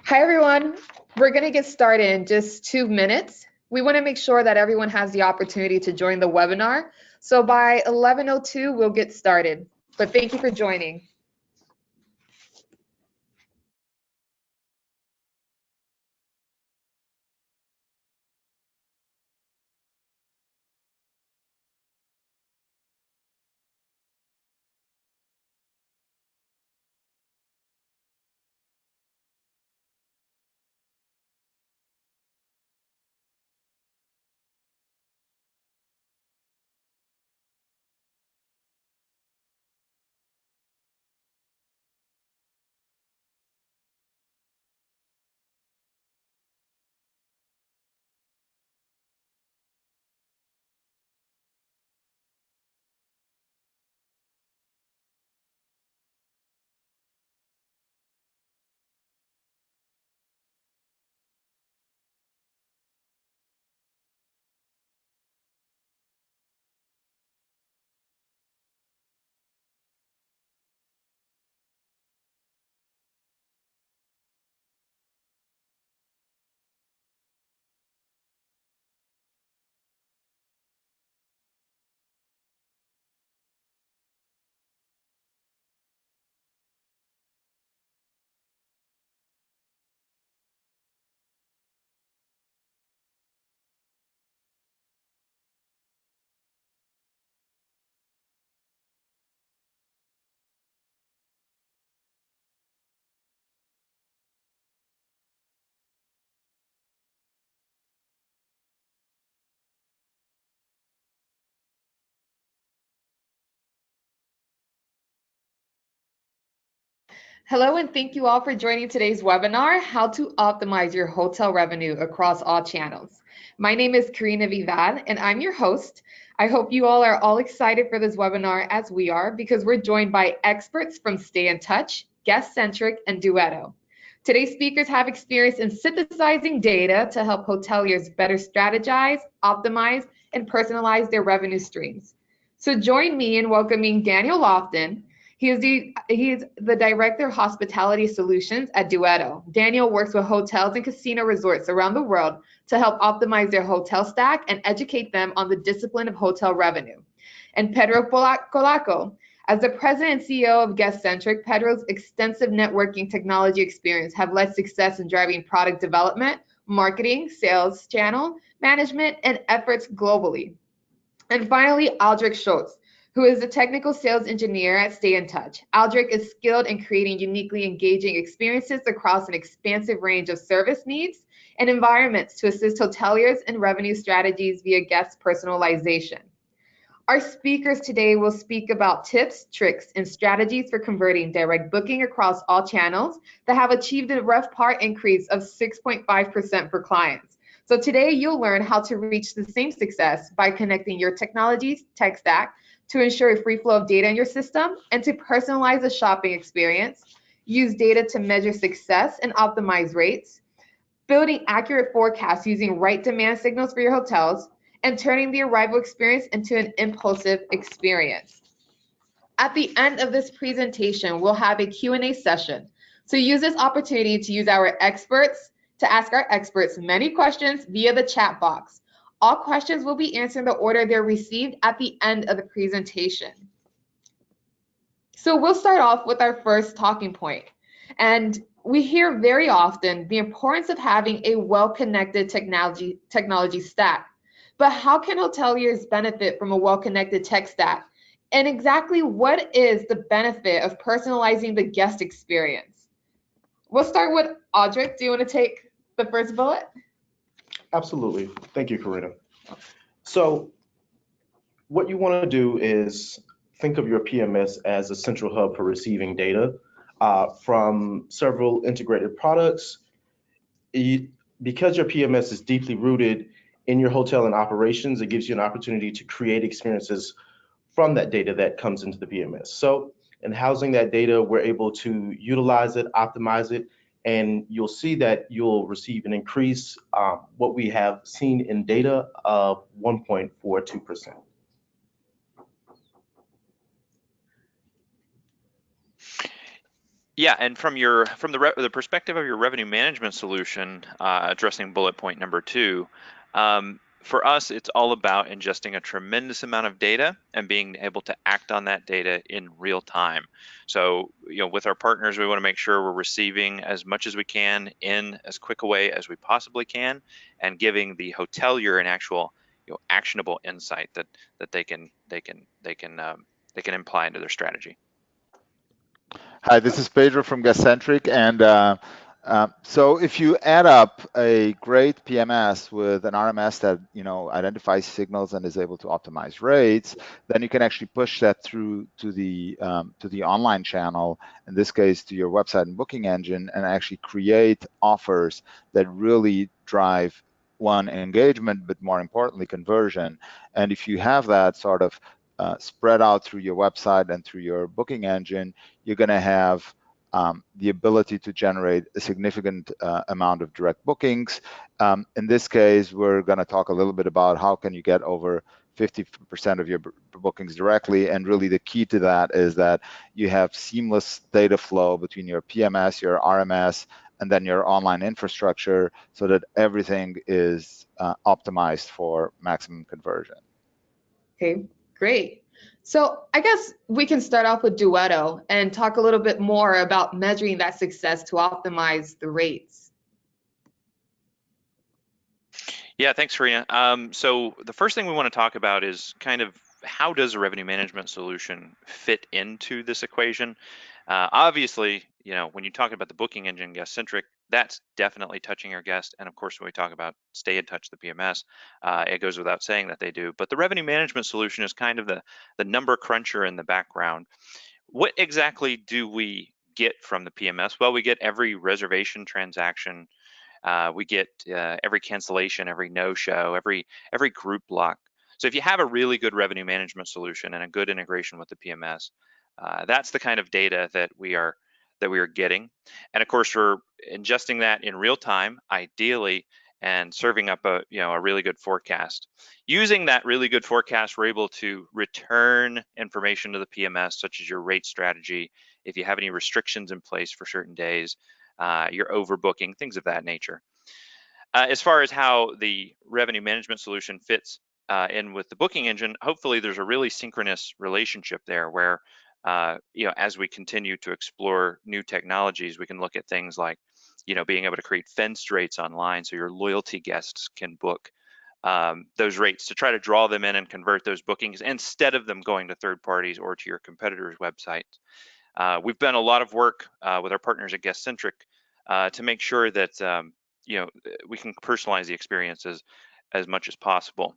Hi, everyone. We're going to get started in just 2 minutes. We want to make sure that everyone has the opportunity to join the webinar. So by 11:02, we'll get started. But thank you for joining. Hello, and thank you all for joining today's webinar, How to Optimize Your Hotel Revenue Across All Channels. My name is Karina Vivad, and I'm your host. I hope you all are all excited for this webinar as we are, because we're joined by experts from StaynTouch, Guestcentric, and Duetto. Today's speakers have experience in synthesizing data to help hoteliers better strategize, optimize, and personalize their revenue streams. So join me in welcoming Daniel Lofton. He is the Director of Hospitality Solutions at Duetto. Daniel works with hotels and casino resorts around the world to help optimize their hotel stack and educate them on the discipline of hotel revenue. And Pedro Colaco, as the President and CEO of Guestcentric, Pedro's extensive networking technology experience have led success in driving product development, marketing, sales channel management, and efforts globally. And finally, Aldrich Schultz, who is a technical sales engineer at StaynTouch. Aldrich is skilled in creating uniquely engaging experiences across an expansive range of service needs and environments to assist hoteliers in revenue strategies via guest personalization. Our speakers today will speak about tips, tricks, and strategies for converting direct booking across all channels that have achieved a RevPAR increase of 6.5% for clients. So today you'll learn how to reach the same success by connecting your technology's tech stack to ensure a free flow of data in your system and to personalize the shopping experience, use data to measure success and optimize rates, building accurate forecasts using right demand signals for your hotels, and turning the arrival experience into an impulsive experience. At the end of this presentation, we'll have a Q&A session. So use this opportunity to use our experts to ask our experts many questions via the chat box. All questions will be answered in the order they're received at the end of the presentation. So we'll start off with our first talking point. And we hear very often the importance of having a well-connected technology stack. But how can hoteliers benefit from a well-connected tech stack? And exactly what is the benefit of personalizing the guest experience? We'll start with Audric. Do you want to take the first bullet? Absolutely. Thank you, Karina. So what you want to do is think of your PMS as a central hub for receiving data from several integrated products. Because your PMS is deeply rooted in your hotel and operations, it gives you an opportunity to create experiences from that data that comes into the PMS. So in housing that data, we're able to utilize it, optimize it, and you'll see that you'll receive an increase, what we have seen in data of 1.42%. Yeah, and from the perspective of your revenue management solution, addressing bullet point number two, for us, it's all about ingesting a tremendous amount of data and being able to act on that data in real time. So, with our partners, we want to make sure we're receiving as much as we can in as quick a way as we possibly can, and giving the hotelier an actual, actionable insight that they can imply into their strategy. Hi, this is Pedro from Guestcentric, and so if you add up a great PMS with an RMS that identifies signals and is able to optimize rates, then you can actually push that through to the online channel, in this case to your website and booking engine, and actually create offers that really drive one engagement, but more importantly conversion. And if you have that sort of spread out through your website and through your booking engine, you're going to have the ability to generate a significant amount of direct bookings. In this case, we're going to talk a little bit about how can you get over 50% of your bookings directly. And really the key to that is that you have seamless data flow between your PMS, your RMS, and then your online infrastructure, so that everything is optimized for maximum conversion. Okay, great. So I guess we can start off with Duetto and talk a little bit more about measuring that success to optimize the rates. Yeah, thanks, Karina. So the first thing we want to talk about is kind of how does a revenue management solution fit into this equation? Obviously, when you talk about the booking engine, Guestcentric, that's definitely touching your guest. And of course, when we talk about StaynTouch, the PMS, it goes without saying that they do. But the revenue management solution is kind of the number cruncher in the background. What exactly do we get from the PMS? Well, we get every reservation transaction. We get every cancellation, every no-show, every group block. So if you have a really good revenue management solution and a good integration with the PMS, that's the kind of data that we are getting. And of course, we're ingesting that in real time, ideally, and serving up a really good forecast. Using that really good forecast, we're able to return information to the PMS, such as your rate strategy, if you have any restrictions in place for certain days, you're overbooking, things of that nature. As far as how the revenue management solution fits in with the booking engine, hopefully there's a really synchronous relationship there where, as we continue to explore new technologies, we can look at things like, being able to create fenced rates online so your loyalty guests can book those rates to try to draw them in and convert those bookings instead of them going to third parties or to your competitors' websites. We've done a lot of work with our partners at Guestcentric to make sure that we can personalize the experiences as much as possible.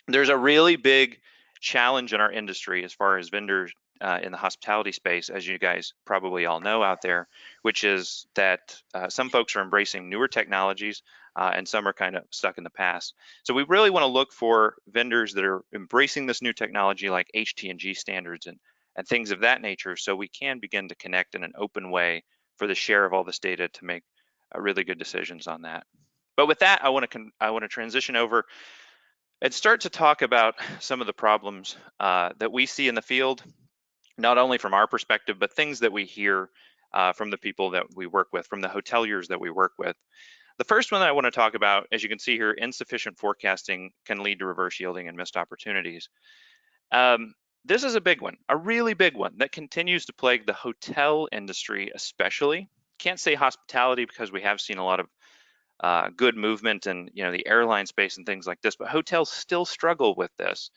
There's a really big challenge in our industry as far as vendors in the hospitality space, as you guys probably all know out there, which is that some folks are embracing newer technologies and some are kind of stuck in the past. So we really want to look for vendors that are embracing this new technology like HT&G standards and things of that nature, so we can begin to connect in an open way for the share of all this data to make really good decisions on that. But with that, I want to transition over and start to talk about some of the problems that we see in the field, not only from our perspective, but things that we hear from the people that we work with, from the hoteliers that we work with. The first one that I want to talk about, as you can see here, insufficient forecasting can lead to reverse yielding and missed opportunities. This is a big one, a really big one that continues to plague the hotel industry especially. Can't say hospitality because we have seen a lot of good movement in the airline space and things like this, but hotels still struggle with this.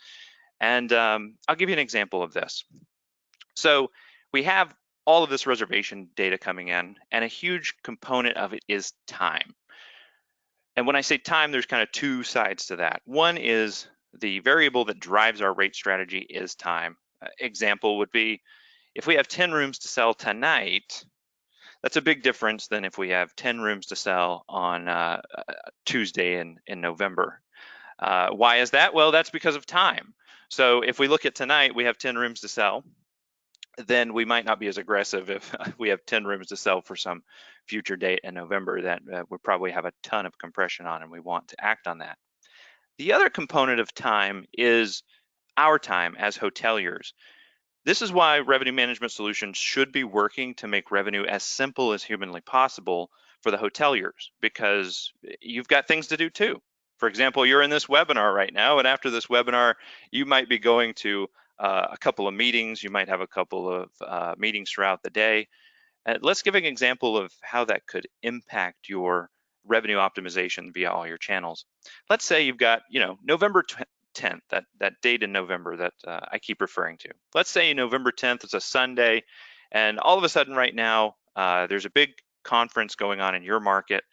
And I'll give you an example of this. So we have all of this reservation data coming in, and a huge component of it is time. And when I say time, there's kind of two sides to that. One is the variable that drives our rate strategy is time. Example would be, if we have 10 rooms to sell tonight, that's a big difference than if we have 10 rooms to sell on Tuesday in November. Why is that? Well, that's because of time. So if we look at tonight, we have 10 rooms to sell, then we might not be as aggressive if we have 10 rooms to sell for some future date in November that we probably have a ton of compression on and we want to act on that. The other component of time is our time as hoteliers. This is why revenue management solutions should be working to make revenue as simple as humanly possible for the hoteliers, because you've got things to do too. For example, you're in this webinar right now, and after this webinar, you might be going to a couple of meetings. You might have a couple of meetings throughout the day. Let's give an example of how that could impact your revenue optimization via all your channels. Let's say you've got, November 10th, that date in November that I keep referring to. Let's say November 10th is a Sunday, and all of a sudden right now, there's a big conference going on in your market,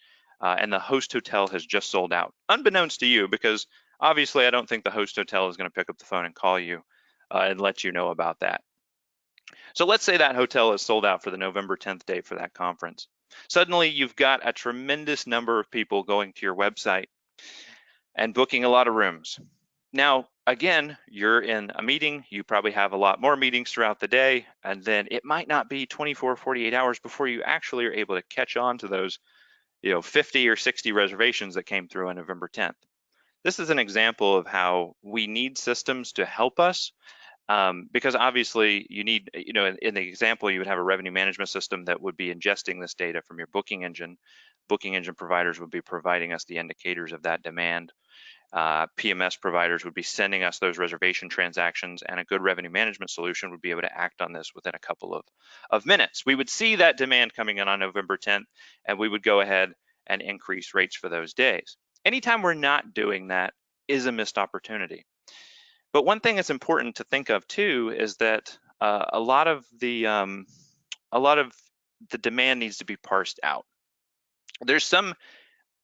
and the host hotel has just sold out, unbeknownst to you, because obviously I don't think the host hotel is going to pick up the phone and call you and let you know about that. So let's say that hotel is sold out for the November 10th date for that conference. Suddenly you've got a tremendous number of people going to your website and booking a lot of rooms. Now, again, you're in a meeting, you probably have a lot more meetings throughout the day, and then it might not be 24, 48 hours before you actually are able to catch on to those 50 or 60 reservations that came through on November 10th. This is an example of how we need systems to help us, because obviously you need, in the example, you would have a revenue management system that would be ingesting this data from your booking engine. Booking engine providers would be providing us the indicators of that demand. PMS providers would be sending us those reservation transactions, and a good revenue management solution would be able to act on this within a couple of minutes. We would see that demand coming in on November 10th, and we would go ahead and increase rates for those days. Anytime we're not doing that is a missed opportunity. But one thing that's important to think of too is that a lot of the demand needs to be parsed out. There's some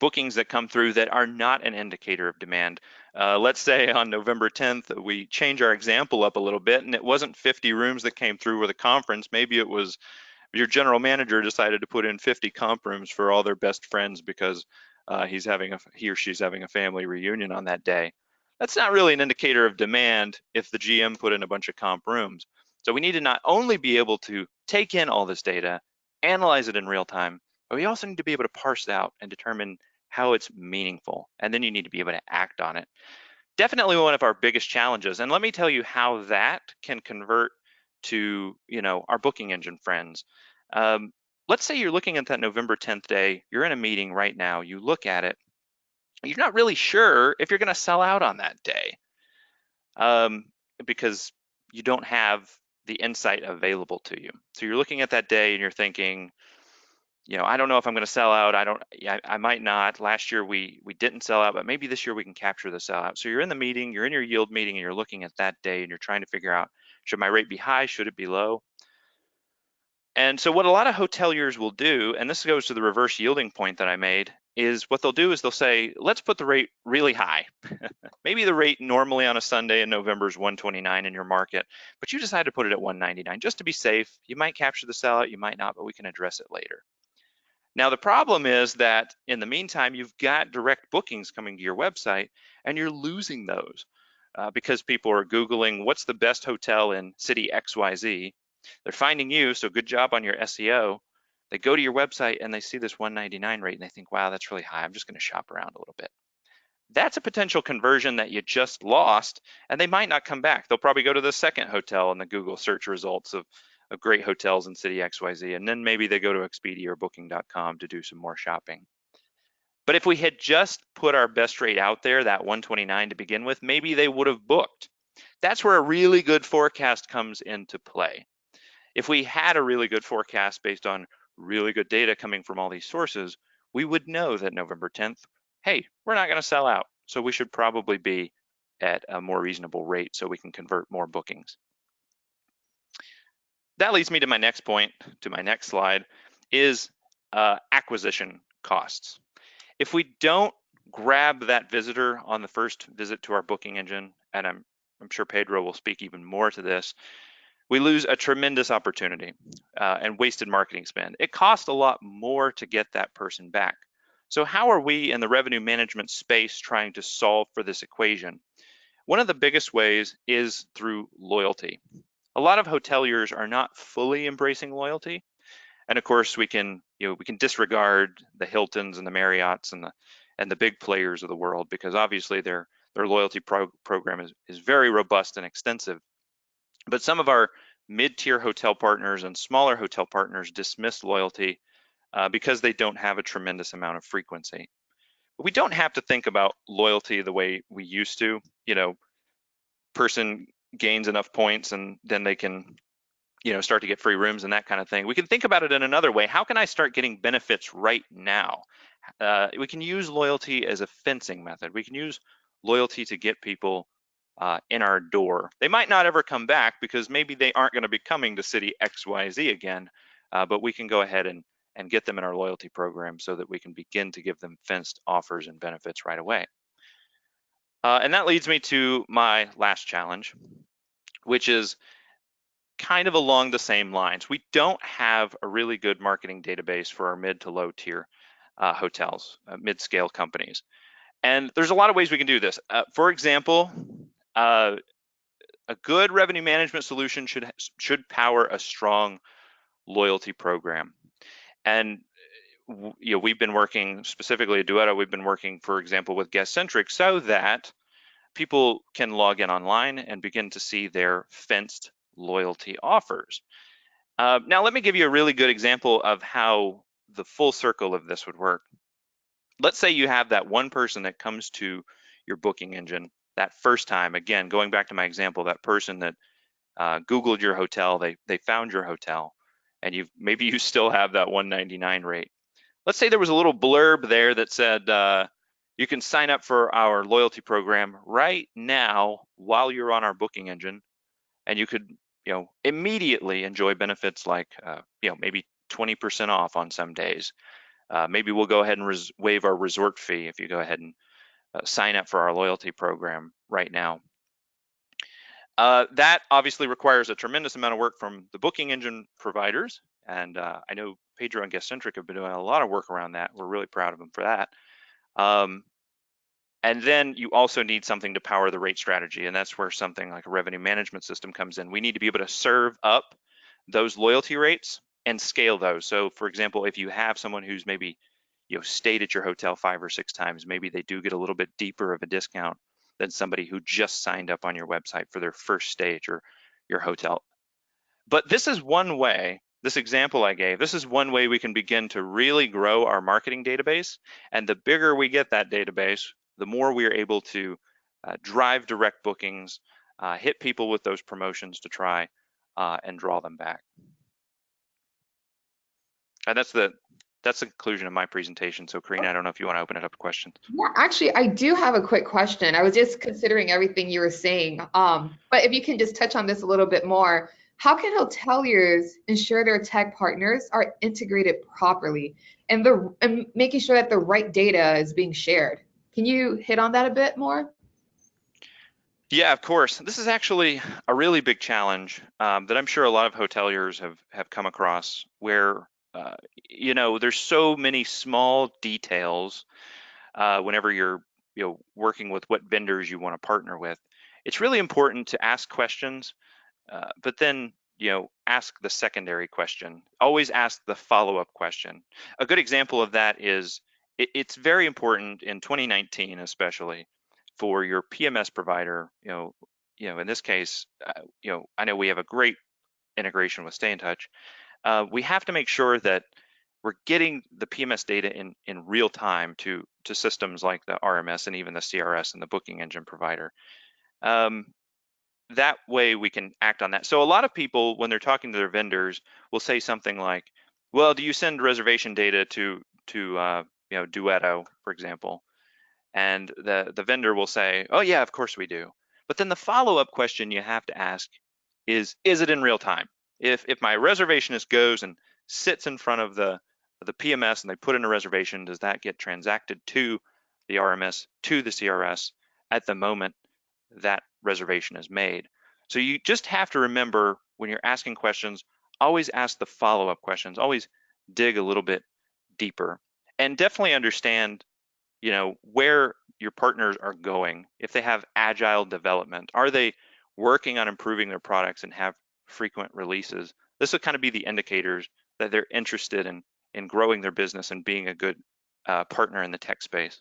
bookings that come through that are not an indicator of demand. Let's say on November 10th, we change our example up a little bit, and it wasn't 50 rooms that came through with a conference. Maybe it was your general manager decided to put in 50 comp rooms for all their best friends because he or she's having a family reunion on that day. That's not really an indicator of demand if the GM put in a bunch of comp rooms. So we need to not only be able to take in all this data, analyze it in real time, but we also need to be able to parse it out and determine how it's meaningful. And then you need to be able to act on it. Definitely one of our biggest challenges. And let me tell you how that can convert to, our booking engine friends. Let's say you're looking at that November 10th day, you're in a meeting right now, you look at it, you're not really sure if you're going to sell out on that day, because you don't have the insight available to you. So you're looking at that day and you're thinking, I don't know if I'm going to sell out. I might not. Last year we didn't sell out, but maybe this year we can capture the sellout. So you're in the meeting, you're in your yield meeting, and you're looking at that day and you're trying to figure out, should my rate be high? Should it be low? And so what a lot of hoteliers will do, and this goes to the reverse yielding point that I made, is what they'll do is they'll say, let's put the rate really high. Maybe the rate normally on a Sunday in November is 129 in your market, but you decide to put it at 199 just to be safe. You might capture the sellout, you might not, but we can address it later. Now, the problem is that in the meantime, you've got direct bookings coming to your website and you're losing those because people are Googling what's the best hotel in city XYZ. They're finding you, so good job on your SEO. They go to your website and they see this 199 rate and they think, wow, that's really high. I'm just going to shop around a little bit. That's a potential conversion that you just lost, and they might not come back. They'll probably go to the second hotel in the Google search results of great hotels in city XYZ, and then maybe they go to Expedia or Booking.com to do some more shopping. But if we had just put our best rate out there, that 129 to begin with, maybe they would have booked. That's where a really good forecast comes into play. If we had a really good forecast based on really good data coming from all these sources, we would know that November 10th, hey, we're not going to sell out. So we should probably be at a more reasonable rate so we can convert more bookings. That leads me to my next point, to my next slide, is acquisition costs. If we don't grab that visitor on the first visit to our booking engine, and I'm sure Pedro will speak even more to this, we lose a tremendous opportunity and wasted marketing spend. It costs a lot more to get that person back. So how are we in the revenue management space trying to solve for this equation? One of the biggest ways is through loyalty. A lot of hoteliers are not fully embracing loyalty. And of course, we can disregard the Hiltons and the Marriotts and the big players of the world, because obviously their loyalty program is very robust and extensive. But some of our mid-tier hotel partners and smaller hotel partners dismiss loyalty because they don't have a tremendous amount of frequency. But we don't have to think about loyalty the way we used to. You know, person gains enough points and then they can, you know, start to get free rooms and that kind of thing. We can think about it in another way. How can I start getting benefits right now? We can use loyalty as a fencing method. We can use loyalty to get people in our door. They might not ever come back because maybe they aren't going to be coming to city XYZ again, but we can go ahead and get them in our loyalty program so that we can begin to give them fenced offers and benefits right away. And that leads me to my last challenge, which is kind of along the same lines. We don't have a really good marketing database for our mid to low tier hotels, mid-scale companies. And there's a lot of ways we can do this. For example, a good revenue management solution should power a strong loyalty program. And you know, we've been working specifically at Duetto, we've been working, for example, with Guestcentric so that people can log in online and begin to see their fenced loyalty offers. Now, let me give you a really good example of how the full circle of this would work. Let's say you have that one person that comes to your booking engine that first time. Again, going back to my example, that person that Googled your hotel, they found your hotel, and maybe you still have that $199 rate. Let's say there was a little blurb there that said, you can sign up for our loyalty program right now while you're on our booking engine, and you could, you know, immediately enjoy benefits like, you know, maybe 20% off on some days. Maybe we'll go ahead and waive our resort fee if you go ahead and sign up for our loyalty program right now. That obviously requires a tremendous amount of work from the booking engine providers, and I know Pedro and Guestcentric have been doing a lot of work around that. We're really proud of them for that. And then you also need something to power the rate strategy, and that's where something like a revenue management system comes in. We need to be able to serve up those loyalty rates and scale those. So, for example, if you have someone who's maybe, you know, stayed at your hotel 5 or 6 times, maybe they do get a little bit deeper of a discount than somebody who just signed up on your website for their first stay at your hotel. But this is one way. This example I gave, this is one way we can begin to really grow our marketing database. And the bigger we get that database, the more we are able to drive direct bookings, hit people with those promotions to try and draw them back. And that's the conclusion of my presentation. So Karina, I don't know if you want to open it up to questions. Yeah, actually, I do have a quick question. I was just considering everything you were saying. But if you can just touch on this a little bit more, how can hoteliers ensure their tech partners are integrated properly and making sure that the right data is being shared? Can you hit on that a bit more? Yeah, of course. This is actually a really big challenge that I'm sure a lot of hoteliers have come across, where you know, there's so many small details whenever you're, you know, working with what vendors you want to partner with. It's really important to ask questions, but then, you know, ask the secondary question. Always ask the follow-up question. A good example of that is it's very important in 2019, especially for your PMS provider. You know, in this case, you know, I know we have a great integration with StaynTouch. We have to make sure that we're getting the PMS data in real time to systems like the RMS and even the CRS and the booking engine provider. That way we can act on that. So a lot of people, when they're talking to their vendors, will say something like, well, do you send reservation data to you know, Duetto, for example? And the vendor will say, oh yeah, of course we do. But then the follow-up question you have to ask is it in real time? If my reservationist goes and sits in front of the PMS and they put in a reservation, does that get transacted to the RMS, to the CRS at the moment that reservation is made? So you just have to remember, when you're asking questions, always ask the follow-up questions, always dig a little bit deeper, and definitely understand, you know, where your partners are going. If they have agile development, are they working on improving their products and have frequent releases? This will kind of be the indicators that they're interested in growing their business and being a good partner in the tech space.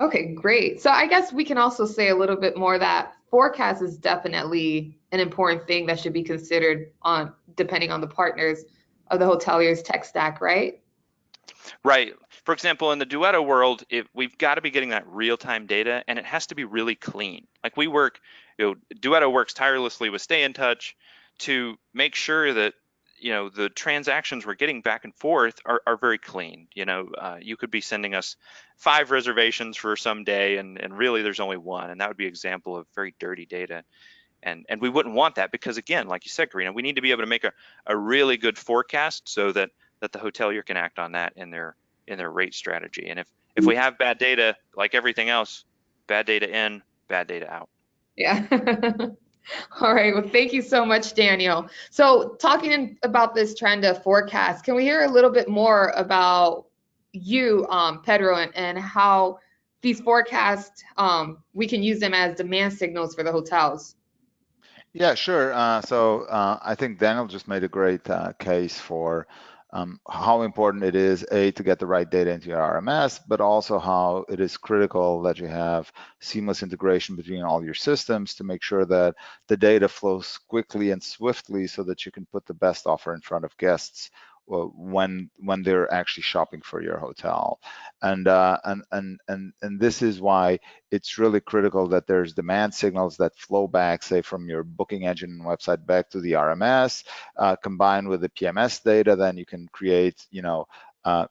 Okay, great. So I guess we can also say a little bit more that forecast is definitely an important thing that should be considered on depending on the partners of the hotelier's tech stack, right? Right. For example, in the Duetto world, we've got to be getting that real-time data, and it has to be really clean. Like we work, Duetto works tirelessly with StaynTouch to make sure that the transactions we're getting back and forth are very clean. You could be sending us 5 reservations for some day, and really there's only one, and that would be an example of very dirty data. And we wouldn't want that because, again, like you said, Karina, we need to be able to make a really good forecast so that the hotelier can act on that in their rate strategy. And if we have bad data, like everything else, bad data in, bad data out. Yeah. All right. Well, thank you so much, Daniel. So talking about this trend of forecast, can we hear a little bit more about you, Pedro, and how these forecasts, we can use them as demand signals for the hotels? Yeah, sure. I think Daniel just made a great case for how important it is, A, to get the right data into your RMS, but also how it is critical that you have seamless integration between all your systems to make sure that the data flows quickly and swiftly so that you can put the best offer in front of guests when they're actually shopping for your hotel. And this is why it's really critical that there's demand signals that flow back, say, from your booking engine and website back to the RMS, combined with the PMS data. Then you can create,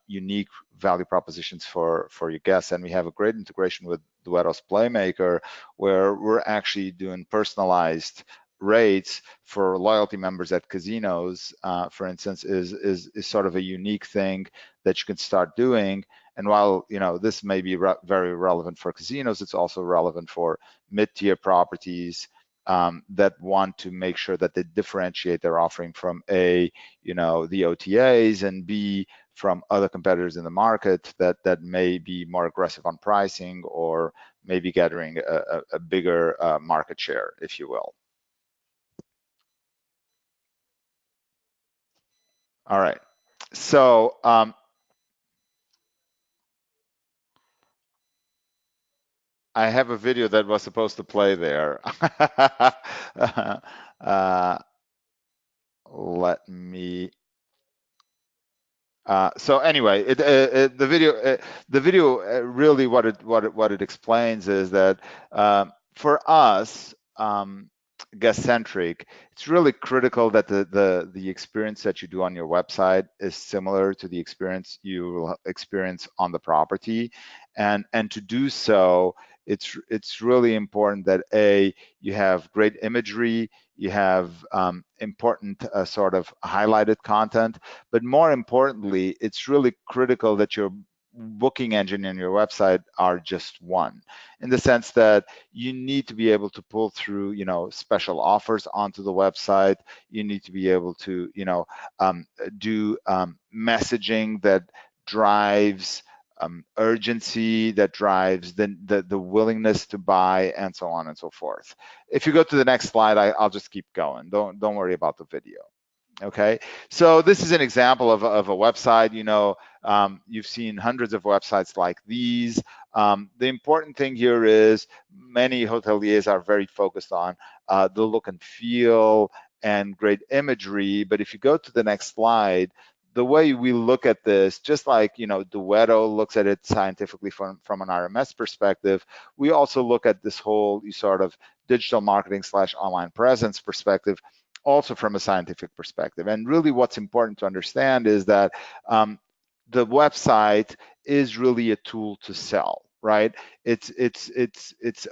unique value propositions for your guests. And we have a great integration with Duetto's Playmaker, where we're actually doing personalized rates for loyalty members at casinos, for instance, is sort of a unique thing that you can start doing. And while this may be very relevant for casinos, it's also relevant for mid-tier properties that want to make sure that they differentiate their offering from A, the OTAs, and B, from other competitors in the market that may be more aggressive on pricing or maybe gathering a bigger market share, if you will. All right, so I have a video that was supposed to play there. Let me. So anyway, the video really what it explains is that for us, Guestcentric, it's really critical that the experience that you do on your website is similar to the experience you will experience on the property, and to do so, it's really important that A, you have great imagery, you have important sort of highlighted content, but more importantly, it's really critical that your booking engine and your website are just one, in the sense that you need to be able to pull through, special offers onto the website. You need to be able to, do messaging that drives urgency, that drives the willingness to buy, and so on and so forth. If you go to the next slide, I'll just keep going. Don't worry about the video. Okay, so this is an example of a website. You've seen hundreds of websites like these. The important thing here is many hoteliers are very focused on the look and feel and great imagery. But if you go to the next slide, the way we look at this, just like Duetto looks at it scientifically from an RMS perspective, we also look at this whole sort of digital marketing / online presence perspective also from a scientific perspective. And really what's important to understand is that the website is really a tool to sell, right? It's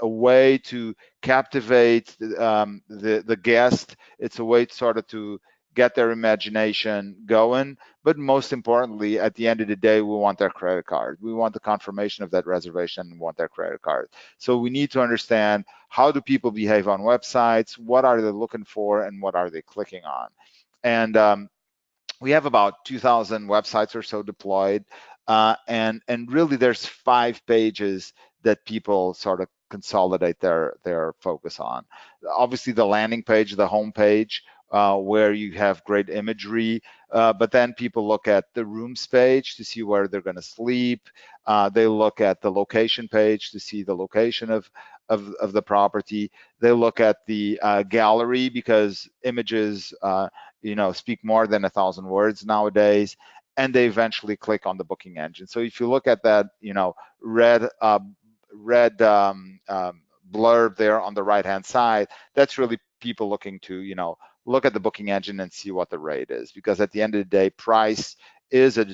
a way to captivate the guest. It's a way sort of to get their imagination going. But most importantly, at the end of the day, we want their credit card. We want the confirmation of that reservation and want their credit card. So we need to understand, how do people behave on websites? What are they looking for, and what are they clicking on? And we have about 2,000 websites or so deployed. And really there's 5 pages that people sort of consolidate their focus on. Obviously the landing page, the home page, where you have great imagery, but then people look at the rooms page to see where they're going to sleep. They look at the location page to see the location of of the property. They look at the gallery, because images speak more than 1,000 words nowadays, and they eventually click on the booking engine. So if you look at that red blurb there on the right hand side, that's really people looking to look at the booking engine and see what the rate is, because at the end of the day, price is a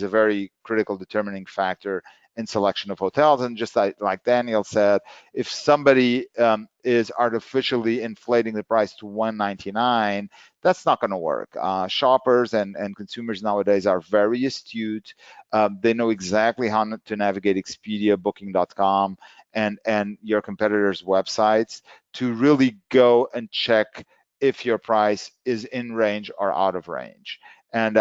very critical determining factor in selection of hotels. And just like Daniel said, if somebody is artificially inflating the price to $199, that's not going to work. Shoppers and consumers nowadays are very astute. They know exactly how to navigate Expedia, Booking.com, and your competitors' websites to really go and check if your price is in range or out of range. And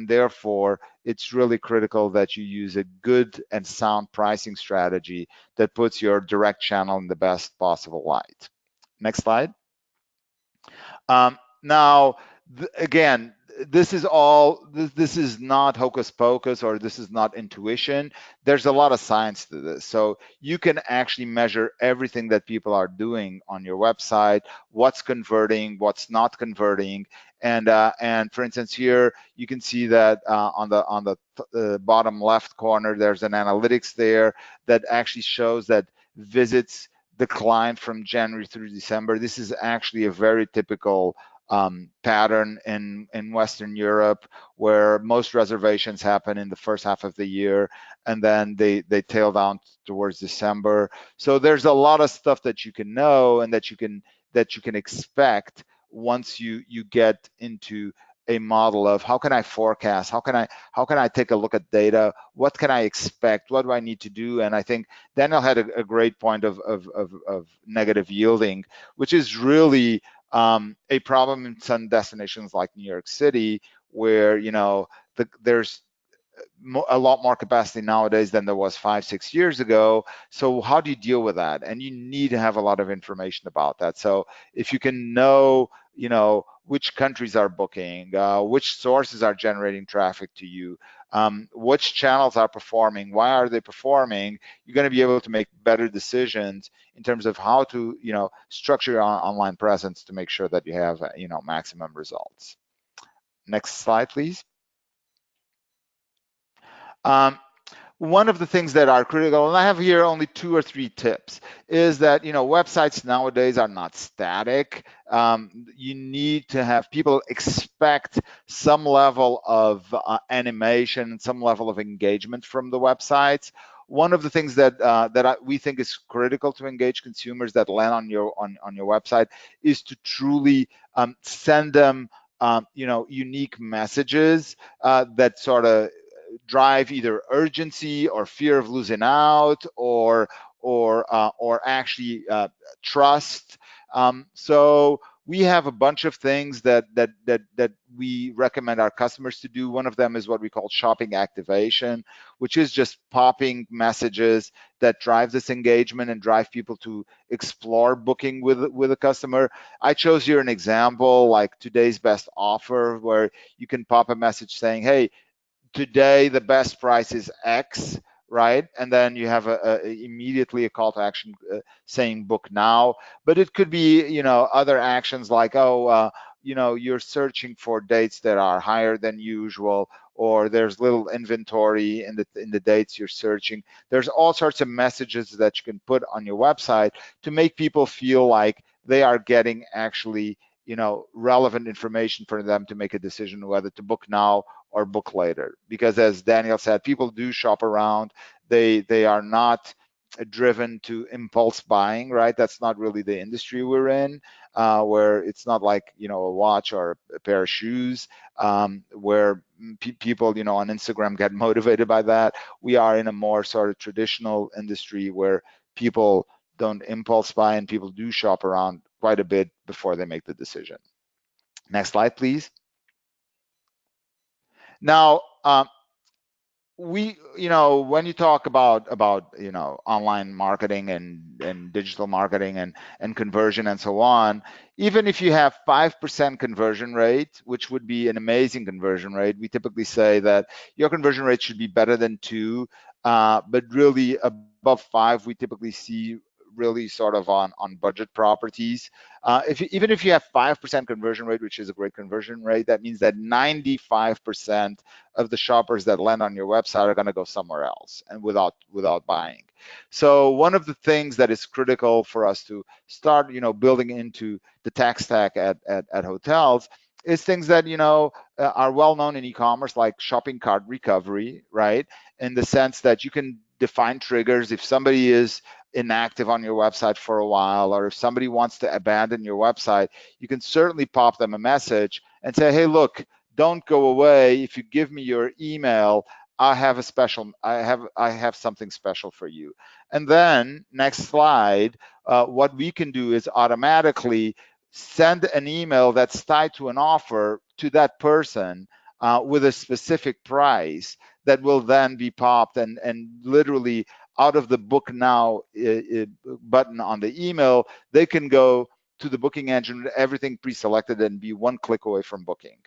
therefore, it's really critical that you use a good and sound pricing strategy that puts your direct channel in the best possible light. Next slide. Now, again, this is not hocus pocus, or this is not intuition. There's a lot of science to this. So you can actually measure everything that people are doing on your website, what's converting, what's not converting. And for instance, here you can see that on the bottom left corner, there's an analytics there that actually shows that visits declined from January through December. This is actually a very typical pattern in Western Europe, where most reservations happen in the first half of the year, and then they tail down towards December. So there's a lot of stuff that you can know and that you can expect once you get into a model of how can I forecast, how can I take a look at data, what can I expect, what do I need to do. And I think Daniel had a great point of negative yielding, which is really a problem in some destinations like New York City, where there's a lot more capacity nowadays than there was 5-6 years ago. So how do you deal with that? And you need to have a lot of information about that. So if you can know which countries are booking, which sources are generating traffic to you, which channels are performing, why are they performing, you're going to be able to make better decisions in terms of how to structure your online presence to make sure that you have maximum results. Next slide, please. One of the things that are critical, and I have here only 2 or 3 tips, is that websites nowadays are not static. You need to have people expect some level of animation, some level of engagement from the websites. One of the things that we think is critical to engage consumers that land on your website is to truly send them unique messages that sort of drive either urgency or fear of losing out, or actually trust. So we have a bunch of things that we recommend our customers to do. One of them is what we call shopping activation, which is just popping messages that drive this engagement and drive people to explore booking with a customer. I chose here an example like today's best offer, where you can pop a message saying, hey, today the best price is X, right? And then you have immediately a call to action saying book now. But it could be other actions like, you're searching for dates that are higher than usual, or there's little inventory in the dates you're searching. There's all sorts of messages that you can put on your website to make people feel like they are getting actually relevant information for them to make a decision whether to book now or book later. Because as Daniel said, people do shop around. They are not driven to impulse buying, right? That's not really the industry we're in, where it's not like a watch or a pair of shoes, where people on Instagram get motivated by that. We are in a more sort of traditional industry where people don't impulse buy and people do shop around quite a bit before they make the decision. Next slide, please. Now, when you talk about online marketing and digital marketing and conversion and so on, even if you have 5% conversion rate, which would be an amazing conversion rate, we typically say that your conversion rate should be better than 2, but really above 5, we typically see really sort of on budget properties. Even if you have 5% conversion rate, which is a great conversion rate, that means that 95% of the shoppers that land on your website are going to go somewhere else and without buying. So one of the things that is critical for us to start, building into the tech stack at hotels is things that are well known in e-commerce, like shopping cart recovery, right? In the sense that you can define triggers. If somebody is inactive on your website for a while, or if somebody wants to abandon your website, you can certainly pop them a message and say, hey, look, don't go away. If you give me your email, I have something special for you. And then next slide, what we can do is automatically send an email that's tied to an offer to that person with a specific price that will then be popped, and literally out of the book now button on the email, they can go to the booking engine with everything pre-selected and be one click away from booking.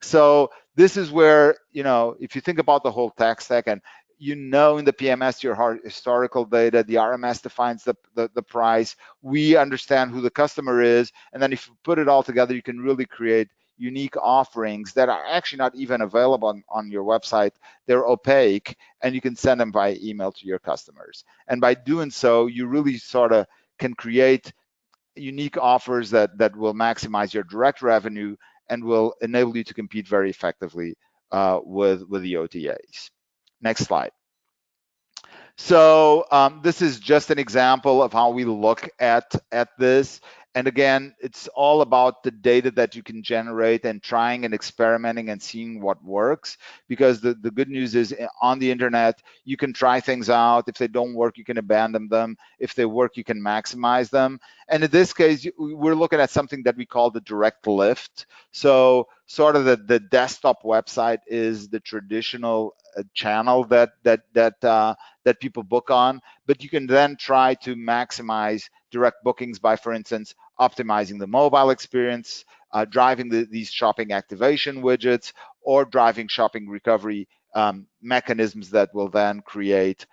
So this is where, if you think about the whole tech stack, and in the PMS, your historical data, the RMS defines the price, we understand who the customer is, and then if you put it all together, you can really create unique offerings that are actually not even available on your website. They're opaque, and you can send them by email to your customers. And by doing so, you really sort of can create unique offers that will maximize your direct revenue and will enable you to compete very effectively with the OTAs. Next slide. So this is just an example of how we look at this. And again, it's all about the data that you can generate and trying and experimenting and seeing what works. Because the good news is on the internet, you can try things out. If they don't work, you can abandon them. If they work, you can maximize them. And in this case, we're looking at something that we call the direct lift. So sort of the desktop website is the traditional channel that people book on, but you can then try to maximize direct bookings by, for instance, optimizing the mobile experience, driving these shopping activation widgets, or driving shopping recovery mechanisms that will then create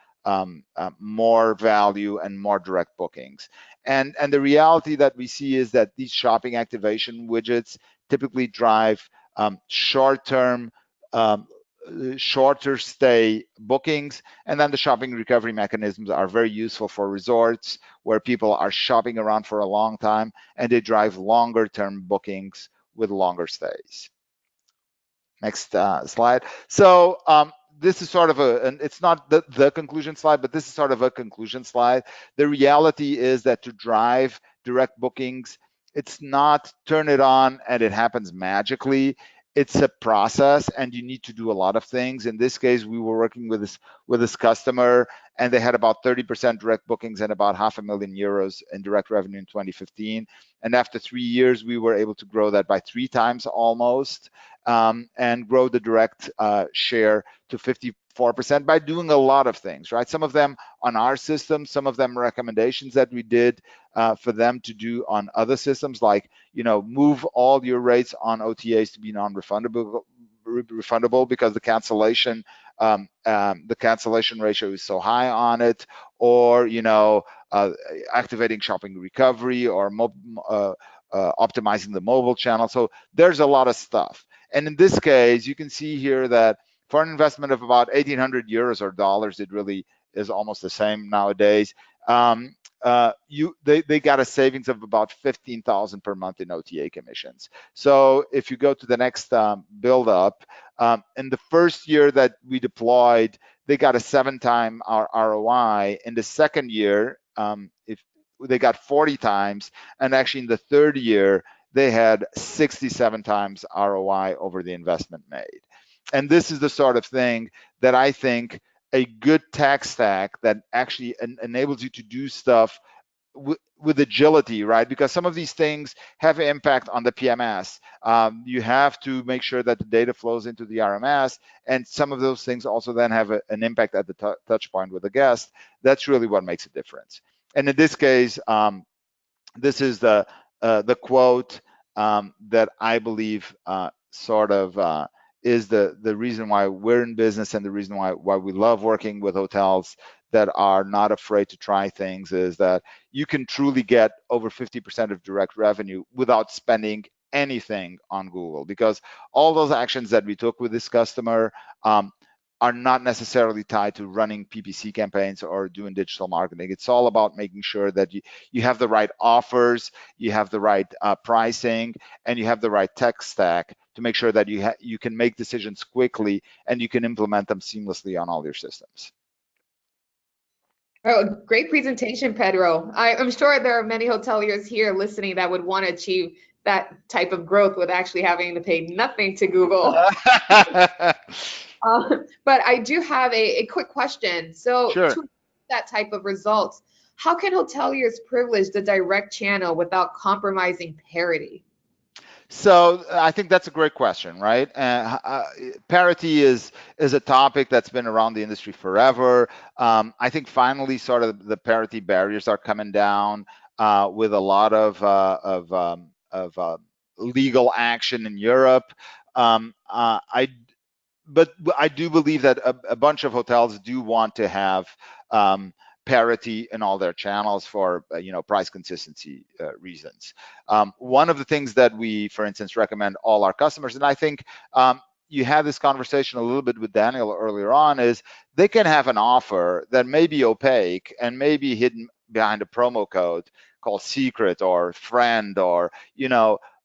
more value and more direct bookings. And the reality that we see is that these shopping activation widgets typically drive short-term, shorter stay bookings, and then the shopping recovery mechanisms are very useful for resorts where people are shopping around for a long time, and they drive longer term bookings with longer stays. Next slide. So this is sort of it's not the conclusion slide, but this is sort of a conclusion slide. The reality is that to drive direct bookings, it's not turn it on and it happens magically. It's a process, and you need to do a lot of things. In this case, we were working with this customer, and they had about 30% direct bookings and about €500,000 in direct revenue in 2015. And after 3 years, we were able to grow that by 3 times almost, and grow the direct share to 54% by doing a lot of things, right? Some of them on our system, some of them recommendations that we did for them to do on other systems, like, move all your rates on OTAs to be non-refundable because the cancellation ratio is so high on it, or activating shopping recovery, or optimizing the mobile channel. So there's a lot of stuff. And in this case, you can see here that for an investment of about €1,800 or dollars, it really is almost the same nowadays. They got a savings of about $15,000 per month in OTA commissions. So if you go to the next build up, in the first year that we deployed, they got a 7-time ROI. In the second year, if they got 40 times, and actually in the third year, they had 67 times ROI over the investment made. And this is the sort of thing that I think a good tech stack that actually enables you to do stuff with agility, right? Because some of these things have an impact on the PMS. You have to make sure that the data flows into the RMS, and some of those things also then have an impact at the touch point with the guest. That's really what makes a difference. And in this case, this is the quote that I believe is the reason why we're in business, and the reason why we love working with hotels. that are not afraid to try things is that you can truly get over 50% of direct revenue without spending anything on Google, because all those actions that we took with this customer are not necessarily tied to running PPC campaigns or doing digital marketing. It's all about making sure that you have the right offers, you have the right pricing, and you have the right tech stack to make sure that you can make decisions quickly and you can implement them seamlessly on all your systems. Oh, great presentation, Pedro. I'm sure there are many hoteliers here listening that would want to achieve that type of growth with actually having to pay nothing to Google. But I do have a quick question. So Sure. to that type of results, how can hoteliers privilege the direct channel without compromising parity? So I think that's a great question, right? Parity is a topic that's been around the industry forever. I think finally, sort of the parity barriers are coming down with a lot of legal action in Europe. But I do believe that a bunch of hotels do want to have parity in all their channels for price consistency reasons. One of the things that we, for instance, recommend all our customers, and I think you had this conversation a little bit with Daniel earlier on, is they can have an offer that may be opaque and may be hidden behind a promo code called secret or friend or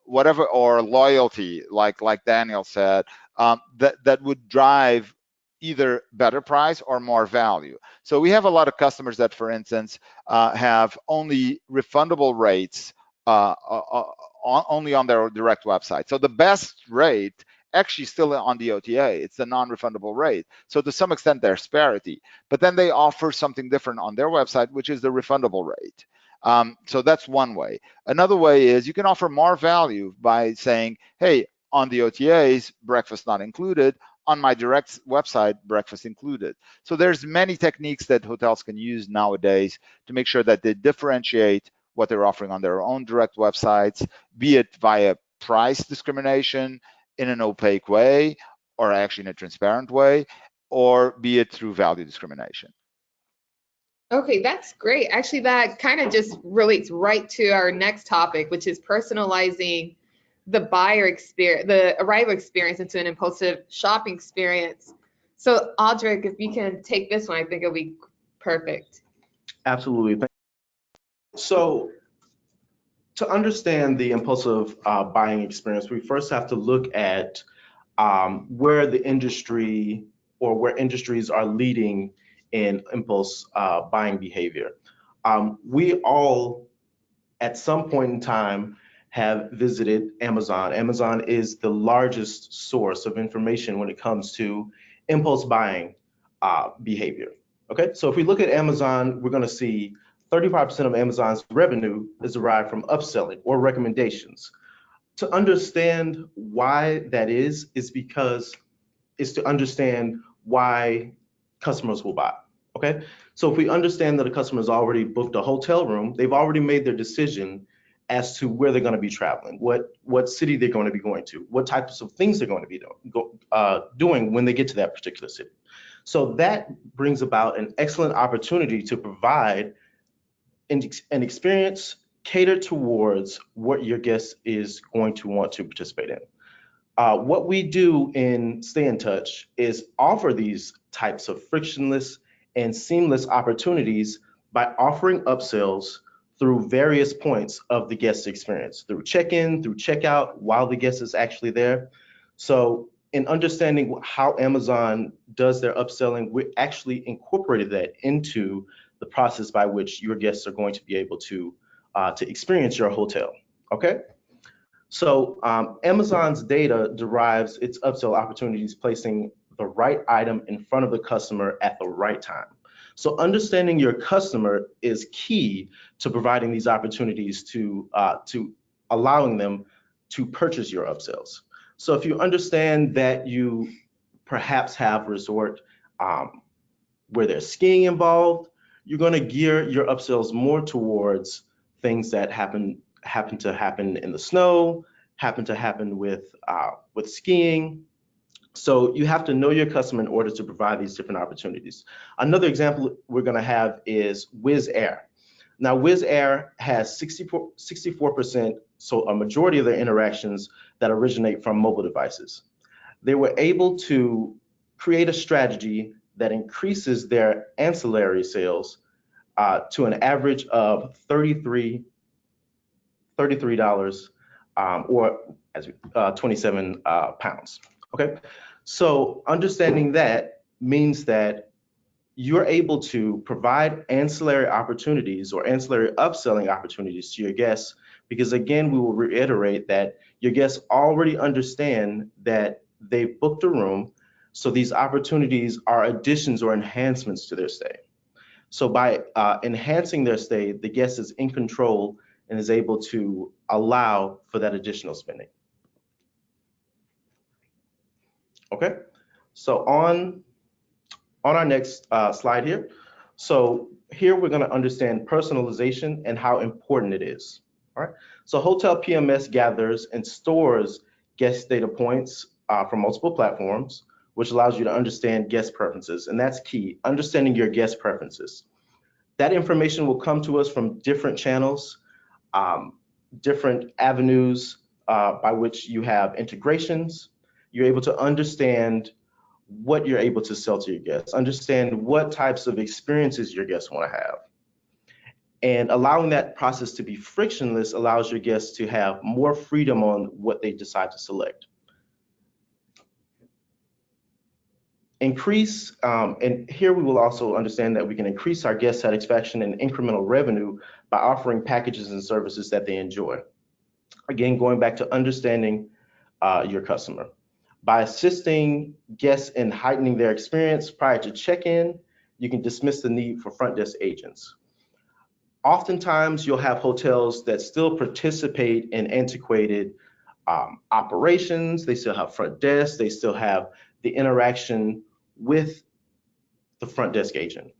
whatever, or loyalty, like Daniel said, that would drive either better price or more value. So we have a lot of customers that, for instance, have only refundable rates only on their direct website. So the best rate actually still on the OTA, it's the non-refundable rate. So to some extent there's parity, but then they offer something different on their website, which is the refundable rate. So that's one way. Another way is you can offer more value by saying, hey, on the OTAs, breakfast not included. On my direct website, breakfast included. So there's many techniques that hotels can use nowadays to make sure that they differentiate what they're offering on their own direct websites, be it via price discrimination in an opaque way, or actually in a transparent way, or be it through value discrimination. Okay, that's great. Actually, that kind of just relates right to our next topic, which is personalizing the buyer experience, the arrival experience into an impulsive shopping experience. So, Audric, if you can take this one, I think it'll be perfect. Absolutely. So to understand the impulsive buying experience, we first have to look at where the industry or where industries are leading in impulse buying behavior. We all, at some point in time, have visited Amazon. Amazon is the largest source of information when it comes to impulse buying behavior. Okay, so if we look at Amazon, we're going to see 35% of Amazon's revenue is derived from upselling or recommendations. To understand why that is because it's to understand why customers will buy. Okay, so if we understand that a customer has already booked a hotel room, they've already made their decision as to where they're going to be traveling, what city they're going to be going to, what types of things they're going to be doing when they get to that particular city. So that brings about an excellent opportunity to provide an experience catered towards what your guest is going to want to participate in. What we do in StaynTouch is offer these types of frictionless and seamless opportunities by offering upsells through various points of the guest experience, through check-in, through checkout, while the guest is actually there. So in understanding how Amazon does their upselling, we actually incorporated that into the process by which your guests are going to be able to experience your hotel. Okay. So Amazon's data derives its upsell opportunities placing the right item in front of the customer at the right time. So understanding your customer is key to providing these opportunities to allowing them to purchase your upsells. So if you understand that you perhaps have a resort where there's skiing involved, you're going to gear your upsells more towards things that happen to happen in the snow, happen to happen with skiing, So you have to know your customer in order to provide these different opportunities. Another example we're going to have is Wizz Air. Now, Wizz Air has 64%, so a majority of their interactions that originate from mobile devices. They were able to create a strategy that increases their ancillary sales to an average of $33, or as 27 pounds. Okay, so understanding that means that you're able to provide ancillary opportunities or ancillary upselling opportunities to your guests, because again, we will reiterate that your guests already understand that they've booked a room, so these opportunities are additions or enhancements to their stay. So by enhancing their stay, the guest is in control and is able to allow for that additional spending. Okay, so on our next slide here. So here we're going to understand personalization and how important it is. All right. So hotel PMS gathers and stores guest data points from multiple platforms, which allows you to understand guest preferences. And that's key, understanding your guest preferences. That information will come to us from different channels, different avenues by which you have integrations. You're able to understand what you're able to sell to your guests, understand what types of experiences your guests want to have. And allowing that process to be frictionless allows your guests to have more freedom on what they decide to select. Increase, and here we will also understand that we can increase our guest satisfaction and incremental revenue by offering packages and services that they enjoy. Again, going back to understanding your customer. By assisting guests in heightening their experience prior to check-in, you can dismiss the need for front desk agents. Oftentimes, you'll have hotels that still participate in antiquated operations. They still have front desk. They still have the interaction with the front desk agent.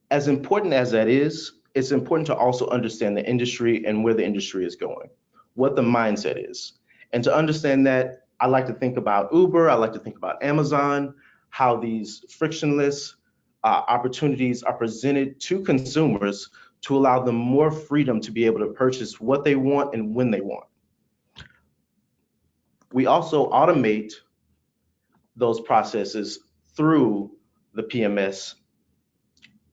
As important as that is, it's important to also understand the industry and where the industry is going, what the mindset is. And to understand that, I like to think about Uber, I like to think about Amazon, how these frictionless opportunities are presented to consumers to allow them more freedom to be able to purchase what they want and when they want. We also automate those processes through the PMS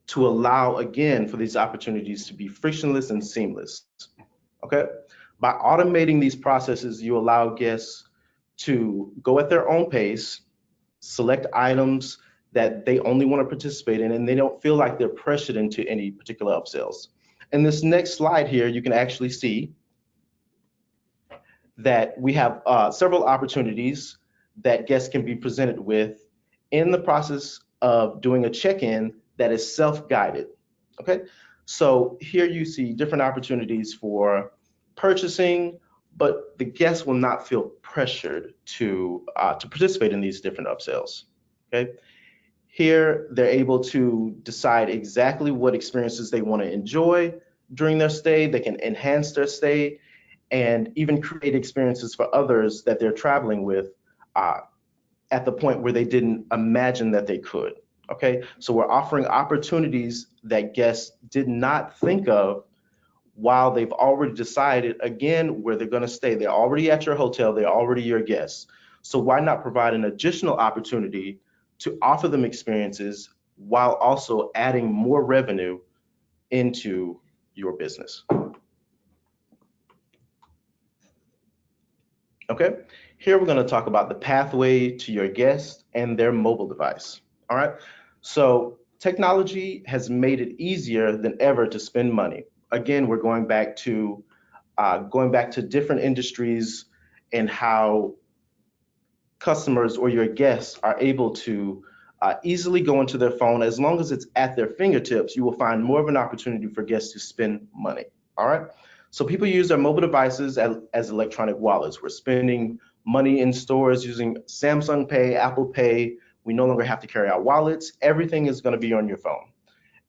to allow, again, for these opportunities to be frictionless and seamless. Okay? By automating these processes, you allow guests to go at their own pace, select items that they only want to participate in, and they don't feel like they're pressured into any particular upsells. In this next slide here, you can actually see that we have several opportunities that guests can be presented with in the process of doing a check-in that is self-guided. Okay, so here you see different opportunities for purchasing, but the guests will not feel pressured to participate in these different upsells. Okay, here they're able to decide exactly what experiences they want to enjoy during their stay. They can enhance their stay and even create experiences for others that they're traveling with at the point where they didn't imagine that they could. Okay, so we're offering opportunities that guests did not think of while they've already decided, again, where they're going to stay. They're already at your hotel, they're already your guests. So why not provide an additional opportunity to offer them experiences while also adding more revenue into your business? Okay, here we're going to talk about the pathway to your guest and their mobile device. All right, so technology has made it easier than ever to spend money. Again, we're going back to different industries and how customers or your guests are able to easily go into their phone. As long as it's at their fingertips, you will find more of an opportunity for guests to spend money. All right, so people use their mobile devices as electronic wallets. We're spending money in stores using Samsung Pay, Apple Pay. We no longer have to carry out wallets. Everything is going to be on your phone.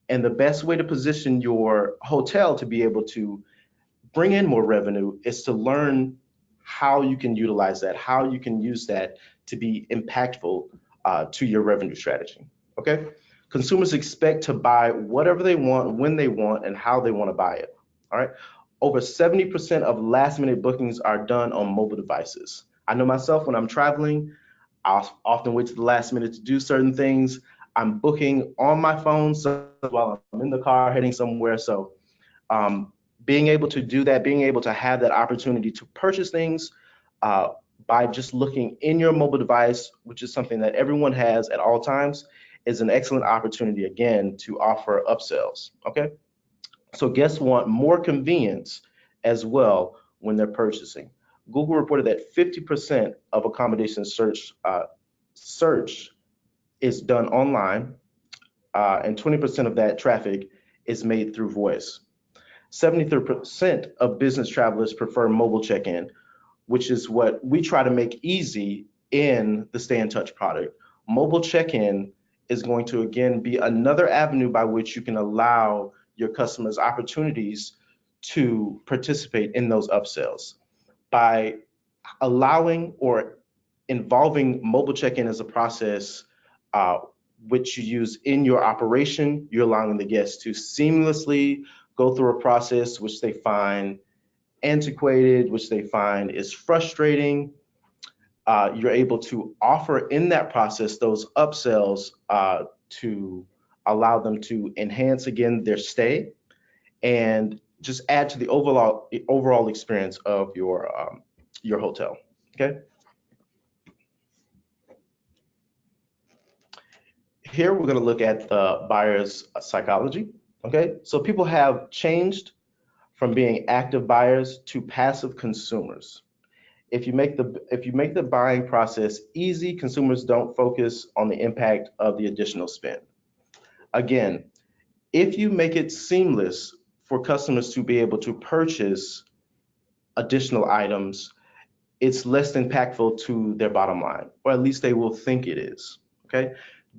And the best way to position your hotel to be able to bring in more revenue is to learn how you can utilize that, how you can use that to be impactful to your revenue strategy. Okay? Consumers expect to buy whatever they want, when they want, and how they want to buy it. All right? Over 70% of last minute bookings are done on mobile devices. I know myself, when I'm traveling, I'll often wait to the last minute to do certain things. I'm booking on my phone while I'm in the car heading somewhere. So being able to do that, being able to have that opportunity to purchase things by just looking in your mobile device, which is something that everyone has at all times, is an excellent opportunity, again, to offer upsells. Okay? So guests want more convenience as well when they're purchasing. Google reported that 50% of accommodation search is done online, and 20% of that traffic is made through voice. 73% of business travelers prefer mobile check-in, which is what we try to make easy in the StaynTouch product. Mobile check-in is going to, again, be another avenue by which you can allow your customers opportunities to participate in those upsells. By allowing or involving mobile check-in as a process which you use in your operation, you're allowing the guests to seamlessly go through a process which they find antiquated, which they find is frustrating. You're able to offer in that process those upsells to allow them to enhance, again, their stay and just add to the overall experience of your hotel. Okay. Here we're going to look at the buyer's psychology. Okay, so people have changed from being active buyers to passive consumers. If you make the buying process easy, consumers don't focus on the impact of the additional spend. Again, if you make it seamless for customers to be able to purchase additional items, it's less impactful to their bottom line, or at least they will think it is. Okay.